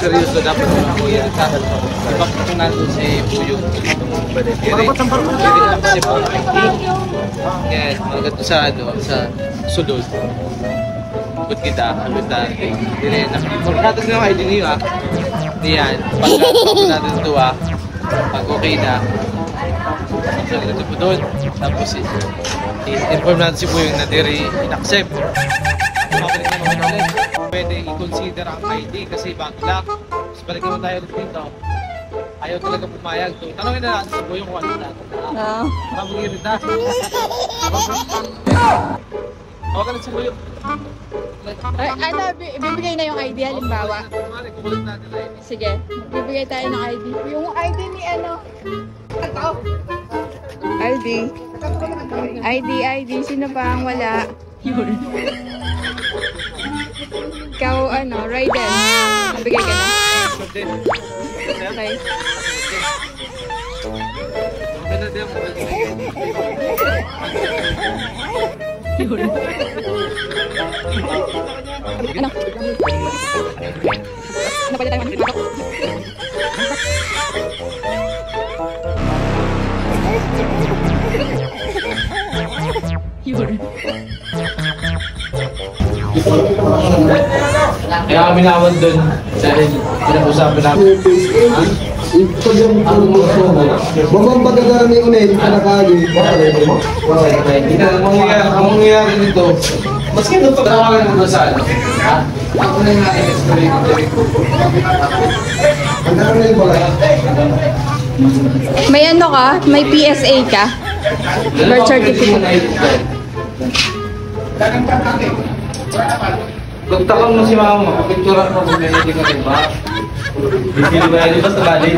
seryoso dapat yung kuya. Diba kung nandun si Buyong, pwede kasi po, yan, mga ganito sa sudod. Ikot kita, habit natin, hindi na. Pagkatas na yung ID niyo diyan, pagkatas natin ito pag okay na, sagot po doon. Tapos i-inform natin si Buyong na diri in-accept. Mabalik naman ulit. Pwede i-consider ang ID kasi backlog. Tapos balik naman tayo dito. Ayaw talaga pumayag to. Tanongin na natin si Buyong kung ano natin. Mamulirit na. Tawagan na si Buyong. Ano, bibigay na yung ID halimbawa? Sige, bibigay tayo ng ID. Yung ID ni ano? ID, sino pa ang wala? Yun. Ikaw, ano, Raiden. Bigay ka na. Okay. Yun. Ano? Ano pwede tayo manik? Yun. Kaya kami naman doon dahil pinag-usapan namin. Bukong pagkakaroon ng unin, pinakagi. Ang mangyayari nito, maski doon pagkawalan mo sa ano, ako na yung na-explain ko. Pagkakaroon ng balay. May ano ka? May PSA ka? Birth certificate. Pagtakang mo si mama mo, kapinturan mo kung hindi ka rin ba? Hindi ba yan? Basta bali?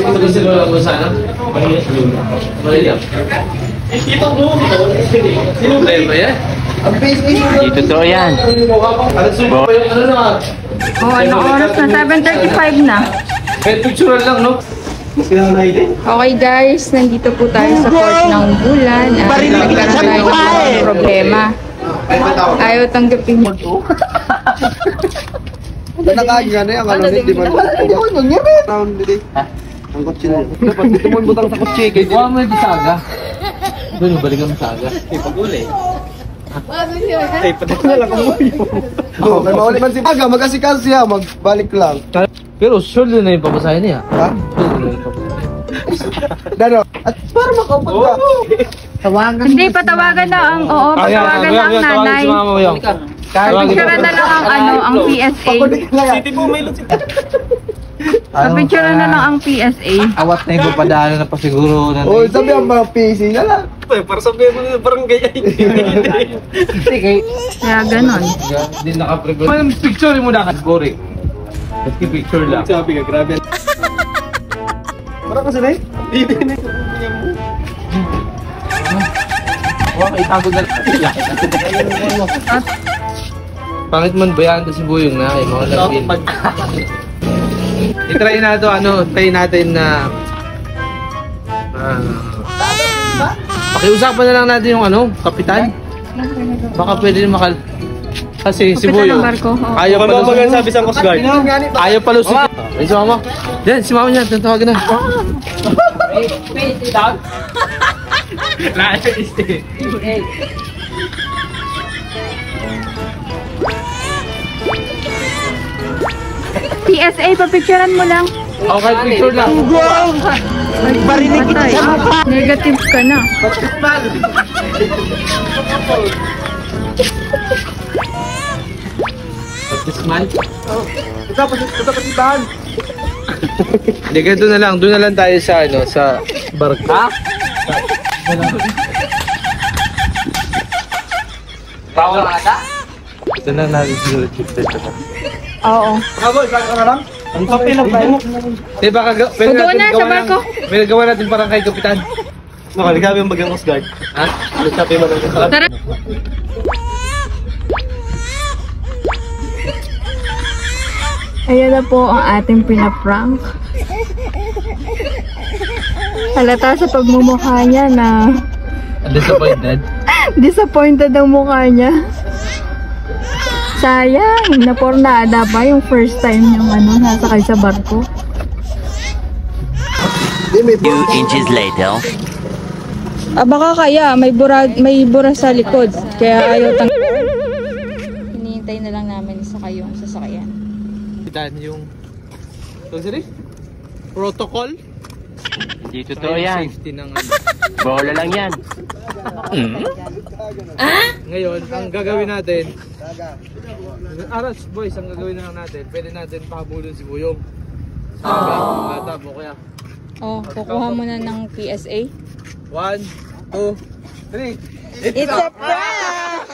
Ito sila lang mo sana? Mahirap. Ito mo! Sino ba yan? Hindi totoo yan. Ano sumo pa yung ano na? Oh, anong oras na? 7:35 na. May picture lang, no? Okay guys, nandito po tayo sa court ng Bulan. Nagkaroon tayo ng problema. Ayaw tanggapin mo. Pinakagi na yan, ano di ba? Ano nangyari? Round dito. Ang kotse na. Dapat dito mo butang sa kotse. Huwag mo yung saga. Doon, balikan mo saga. Ay, pag-uli. Ay, patik na lang ang muyo. Oo, may mauli man si Aga, mag-asikas siya, magbalik lang. Pero sure na yung papasahin niya. Ha? Sure na yung papasahin. Dano, at para makaupad ka. Tawagan. Hindi, patawagan na ang, patawagan na ang nanay. Papicturean na lang ang ano, ang PSA. City po may lot. Papicturean na lang ang PSA. Awat na yung papadaanan na pa siguro. Oo, sabi ang mga PC na lang. Para sabihin mo na parang ganyan. Kaya ganon. Hindi nakaprepare. May picture mo na kasboring. Kasi picture lang. Sabi ka, grabe. Parang kasi na eh. Hindi na huwag itago na lang. Pangit man bayan kasi Buyong na ay mga lagin. I-try na ito, try natin na pakiusapan na lang natin yung kapitan. Baka pwede makal kasi si Buyong ayaw palusot. Sabi sa Coast Guard. Ayaw palusot. Ay, si mama. Yan, si mama niya, tatawagan na. Wait, down. PSA, papicturean mo lang. Okay, picture lang. Barinig kita sa mukha. Negative ka na. Baptismal? Ito patibahan. Hindi ka, doon na lang tayo sa sa barko. Bawal ata? Doon na natin siguro dito. Oo. Bravo, isang ka na lang. Ang papel na ba? Di ba doon na sa barko. May nagawa natin parang kay kapitan. Nakaligabi ang bagang Coast Guard. Ha? Sabi mo lang. Tara. Ayan na po ang ating pinaprank. Halata sa pagmumukha niya na Disappointed? disappointed ang mukha niya. Sayang, napornada pa yung first time yung nasakay sa barko. 2 inches later. Baka kaya may bura sa likod, kaya ayaw hinihintay na lang namin isakay yung sasakyan. Dan yung protocol. Hindi totoo yan. Safety ng Bola lang yan. Ngayon, ang gagawin natin, boys, ang gagawin na lang natin, pwede natin pahabulin si Buyong. Sa mo kaya. Kukuha mo na ng PSA. 1, 2, 3. It's a prank!